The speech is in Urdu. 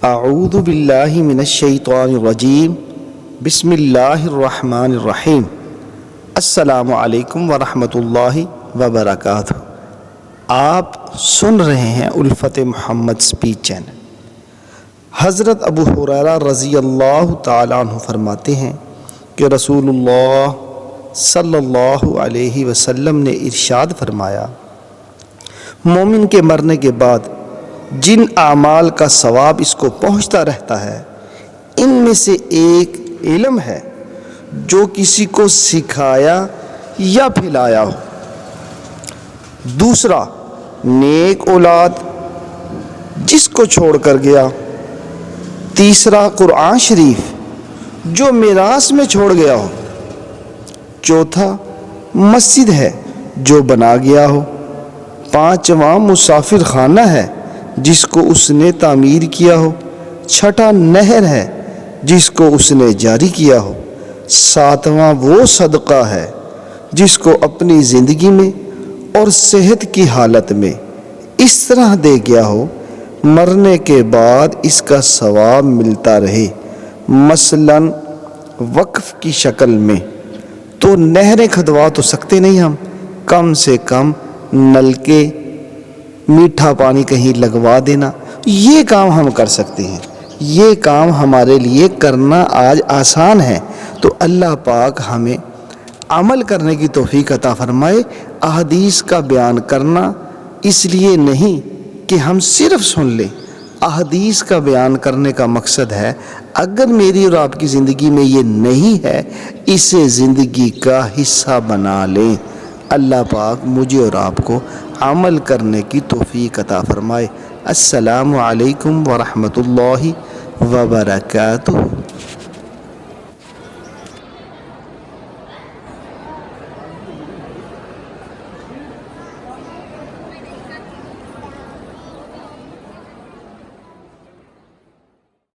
اعوذ باللہ من الشیطان الرجیم بسم اللہ الرحمن الرحیم السلام علیکم ورحمۃ اللہ وبرکاتہ۔ آپ سن رہے ہیں الفت محمد سپیچ چینل۔ حضرت ابو ہریرہ رضی اللہ تعالیٰ عنہ فرماتے ہیں کہ رسول اللہ صلی اللہ علیہ وسلم نے ارشاد فرمایا، مومن کے مرنے کے بعد جن اعمال کا ثواب اس کو پہنچتا رہتا ہے، ان میں سے ایک علم ہے جو کسی کو سکھایا یا پھیلایا ہو، دوسرا نیک اولاد جس کو چھوڑ کر گیا، تیسرا قرآن شریف جو میراث میں چھوڑ گیا ہو، چوتھا مسجد ہے جو بنا گیا ہو، پانچواں مسافر خانہ ہے جس کو اس نے تعمیر کیا ہو، چھٹا نہر ہے جس کو اس نے جاری کیا ہو، ساتواں وہ صدقہ ہے جس کو اپنی زندگی میں اور صحت کی حالت میں اس طرح دے گیا ہو مرنے کے بعد اس کا ثواب ملتا رہے، مثلاً وقف کی شکل میں۔ تو نہریں کھدوا تو سکتے نہیں ہم، کم سے کم نل کے میٹھا پانی کہیں لگوا دینا، یہ کام ہم کر سکتے ہیں، یہ کام ہمارے لیے کرنا آج آسان ہے۔ تو اللہ پاک ہمیں عمل کرنے کی توفیق عطا فرمائے۔ احادیث کا بیان کرنا اس لیے نہیں کہ ہم صرف سن لیں، احادیث کا بیان کرنے کا مقصد ہے اگر میری اور آپ کی زندگی میں یہ نہیں ہے، اسے زندگی کا حصہ بنا لیں۔ اللہ پاک مجھے اور آپ کو عمل کرنے کی توفیق عطا فرمائے۔ السلام علیکم ورحمۃ اللہ وبرکاتہ۔